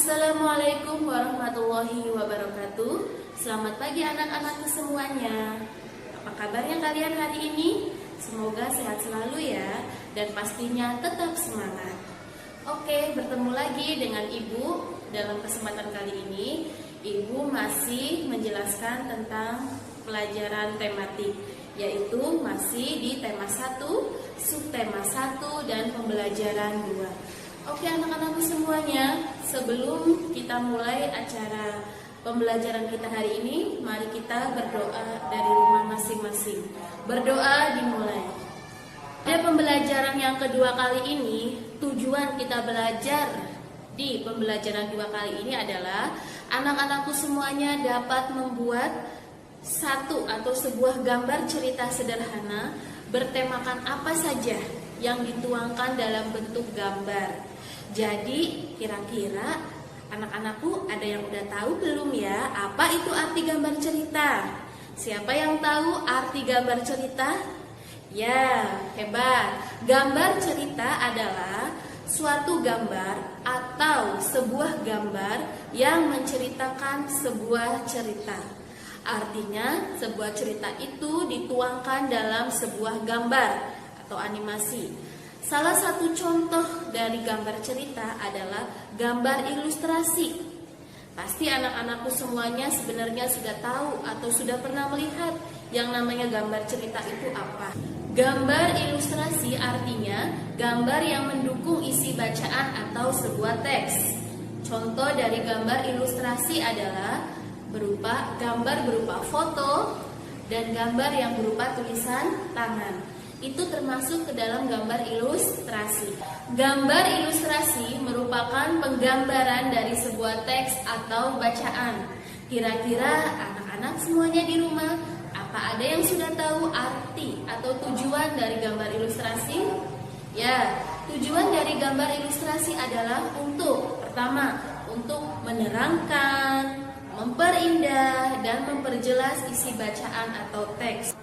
Assalamualaikum warahmatullahi wabarakatuh. Selamat pagi anak-anakku semuanya. Apa kabarnya kalian hari ini? Semoga sehat selalu ya, dan pastinya tetap semangat. Oke, bertemu lagi dengan Ibu. Dalam kesempatan kali ini Ibu masih menjelaskan tentang pelajaran tematik, yaitu masih di tema 1, subtema 1, dan pembelajaran 2. Oke anak-anakku semuanya, sebelum kita mulai acara pembelajaran kita hari ini, mari kita berdoa dari rumah masing-masing. Berdoa dimulai. Pada pembelajaran yang kedua kali ini, tujuan kita belajar di pembelajaran 2 kali ini adalah anak-anakku semuanya dapat membuat satu atau sebuah gambar cerita sederhana bertemakan apa saja yang dituangkan dalam bentuk gambar. Jadi kira-kira anak-anakku ada yang udah tahu belum ya apa itu arti gambar cerita? Siapa yang tahu arti gambar cerita? Ya, hebat. Gambar cerita adalah suatu gambar atau sebuah gambar yang menceritakan sebuah cerita. Artinya sebuah cerita itu dituangkan dalam sebuah gambar atau animasi. Salah satu contoh dari gambar cerita adalah gambar ilustrasi. Pasti anak-anakku semuanya sebenarnya sudah tahu atau sudah pernah melihat yang namanya gambar cerita itu apa. Gambar ilustrasi artinya gambar yang mendukung isi bacaan atau sebuah teks. Contoh dari gambar ilustrasi adalah berupa gambar berupa foto dan gambar yang berupa tulisan tangan. Itu termasuk ke dalam gambar ilustrasi. Gambar ilustrasi merupakan penggambaran dari sebuah teks atau bacaan. Kira-kira anak-anak semuanya di rumah, apa ada yang sudah tahu arti atau tujuan dari gambar ilustrasi? Ya, tujuan dari gambar ilustrasi adalah pertama, untuk menerangkan, memperindah, dan memperjelas isi bacaan atau teks.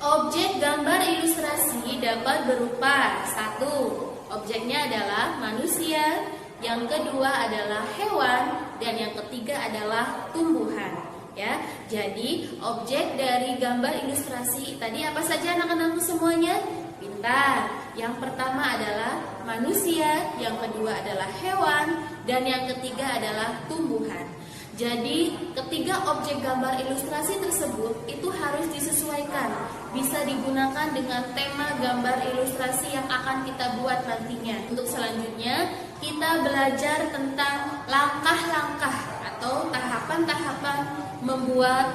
Objek gambar ilustrasi dapat berupa 1. Objeknya adalah manusia, yang kedua adalah hewan, dan yang ketiga adalah tumbuhan. Ya, jadi objek dari gambar ilustrasi tadi apa saja anak-anakku semuanya? Pintar. Yang pertama adalah manusia, yang kedua adalah hewan, dan yang ketiga adalah tumbuhan. Jadi ketiga objek gambar ilustrasi tersebut itu harus disesuaikan, bisa digunakan dengan tema gambar ilustrasi yang akan kita buat nantinya. Untuk selanjutnya kita belajar tentang langkah-langkah atau tahapan-tahapan membuat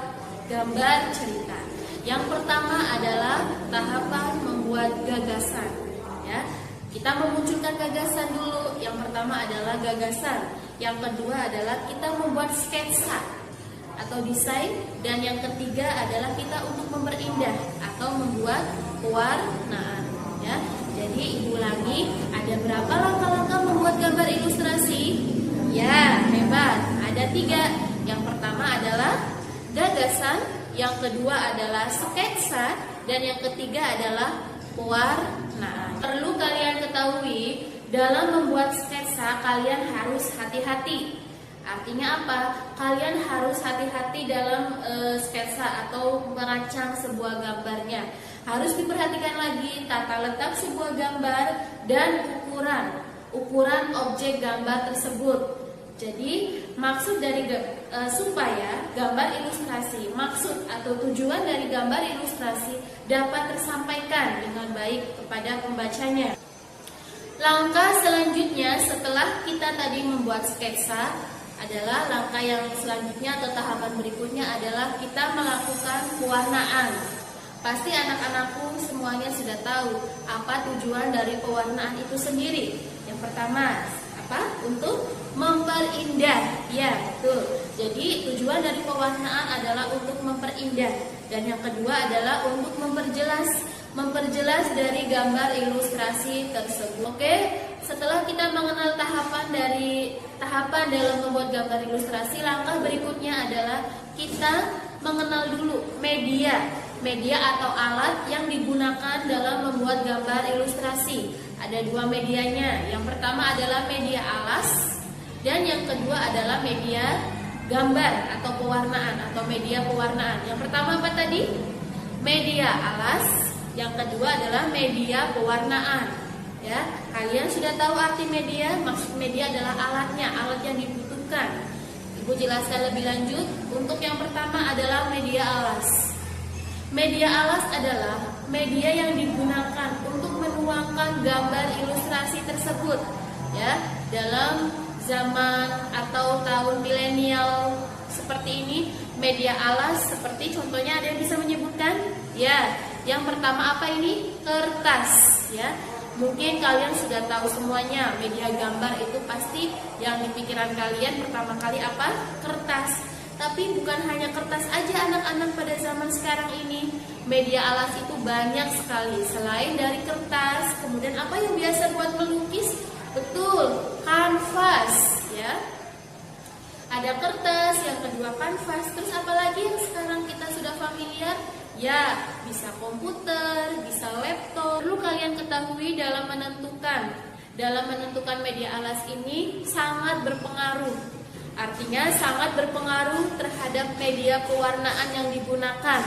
gambar cerita. Yang pertama adalah tahapan membuat gagasan. Ya, kita memunculkan gagasan dulu. Yang pertama adalah gagasan. Yang kedua adalah kita membuat sketsa atau desain, dan yang ketiga adalah kita untuk memperindah atau membuat pewarnaan. Ya, jadi ibu ulangi, ada berapa langkah-langkah membuat gambar ilustrasi? Ya, hebat. Ada 3. Yang pertama adalah gagasan, yang kedua adalah sketsa, dan yang ketiga adalah pewarnaan. Perlu kalian ketahui, dalam membuat sketsa kalian harus hati-hati. Artinya apa? Kalian harus hati-hati dalam sketsa atau merancang sebuah gambarnya. Harus diperhatikan lagi tata letak sebuah gambar dan ukuran objek gambar tersebut. Jadi maksud dari supaya gambar ilustrasi, maksud atau tujuan dari gambar ilustrasi dapat tersampaikan dengan baik kepada pembacanya. Langkah selanjutnya setelah kita tadi membuat sketsa adalah langkah yang selanjutnya atau tahapan berikutnya adalah kita melakukan pewarnaan. Pasti anak-anakku semuanya sudah tahu apa tujuan dari pewarnaan itu sendiri. Yang pertama, apa? Untuk memperindah. Ya, betul. Jadi tujuan dari pewarnaan adalah untuk memperindah, dan yang kedua adalah untuk memperjelas dari gambar ilustrasi tersebut. Oke, setelah kita mengenal tahapan dalam membuat gambar ilustrasi, langkah berikutnya adalah kita mengenal dulu media atau alat yang digunakan dalam membuat gambar ilustrasi. Ada 2 medianya. Yang pertama adalah media alas, Dan yang kedua adalah media gambar atau pewarnaan atau media pewarnaan. Yang pertama apa tadi? Media alas. Yang kedua adalah media pewarnaan. Ya, kalian sudah tahu arti media? Maksud media adalah alatnya, alat yang dibutuhkan. Ibu jelaskan lebih lanjut. Untuk yang pertama adalah media alas. Media alas adalah media yang digunakan untuk menuangkan gambar ilustrasi tersebut. Ya, dalam zaman atau tahun milenial seperti ini, media alas seperti contohnya ada yang bisa menyebutkan? Ya, yang pertama apa ini? Kertas, ya. Mungkin kalian sudah tahu semuanya, media gambar itu pasti yang di pikiran kalian pertama kali apa? Kertas. Tapi bukan hanya kertas aja anak-anak pada zaman sekarang ini. Media alas itu banyak sekali. Selain dari kertas, kemudian apa yang biasa buat melukis? Betul, kanvas, ya. Ada kertas, yang kedua kanvas. Terus apalagi yang sekarang kita sudah familiar? Ya, bisa komputer, bisa laptop. Perlu kalian ketahui dalam menentukan media alas ini sangat berpengaruh. Artinya sangat berpengaruh terhadap media pewarnaan yang digunakan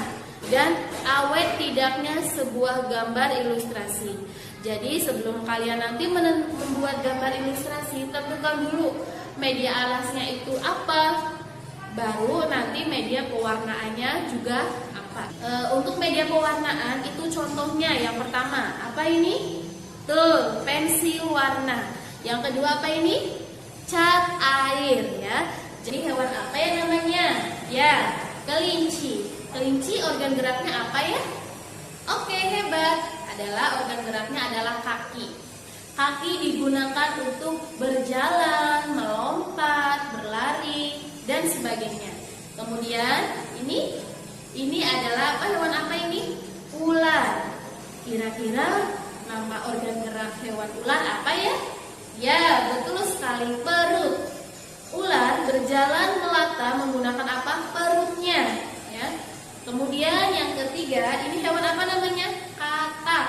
dan awet tidaknya sebuah gambar ilustrasi. Jadi sebelum kalian nanti membuat gambar ilustrasi, tentukan dulu media alasnya itu apa. Baru nanti media pewarnaannya juga apa. Untuk media pewarnaan itu contohnya yang pertama, apa ini? Tuh, pensil warna. Yang kedua apa ini? Cat air, ya. Jadi hewan apa ya namanya? Ya, kelinci. Kelinci organ geraknya apa ya? Oke, hebat. Organ geraknya adalah kaki. Kaki digunakan untuk berjalan, melompat, berlari, dan sebagainya. Kemudian ini adalah hewan apa ini? Ular. Kira-kira nama organ gerak hewan ular apa ya? Ya, betul sekali, perut. Ular berjalan melata menggunakan apa? Perutnya, ya. Kemudian yang ketiga, ini hewan apa namanya? Katak.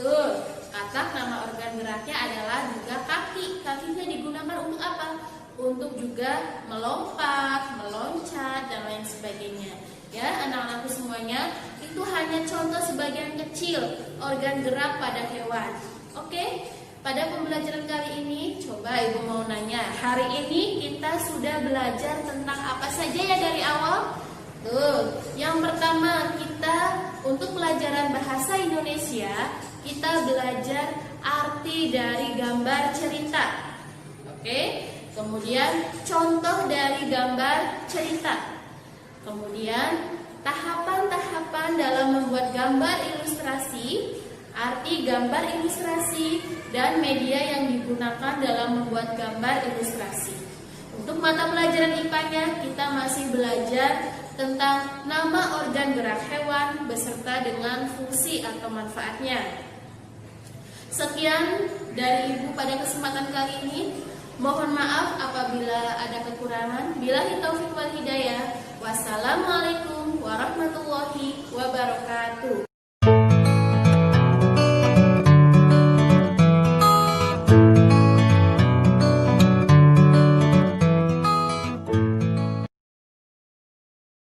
Tuh, katak nama organ geraknya adalah juga kaki. Kakinya digunakan untuk apa? Untuk juga melompat, meloncat, dan lain sebagainya. Ya, anak-anakku semuanya, itu hanya contoh sebagian kecil organ gerak pada hewan. Oke? Pada pembelajaran kali ini, coba Ibu mau nanya, hari ini kita sudah belajar tentang apa saja ya dari awal? Tuh, yang pertama kita untuk pelajaran bahasa Indonesia, kita belajar arti dari gambar cerita. Oke? Kemudian contoh dari gambar cerita. Kemudian tahapan-tahapan dalam membuat gambar ilustrasi, arti gambar ilustrasi, dan media yang digunakan dalam membuat gambar ilustrasi. Untuk mata pelajaran IPA-nya, kita masih belajar tentang nama organ gerak hewan beserta dengan fungsi atau manfaatnya. Sekian dari Ibu pada kesempatan kali ini. Mohon maaf apabila ada kekurangan. Billahi taufiq wal hidayah. Wassalamualaikum warahmatullahi wabarakatuh.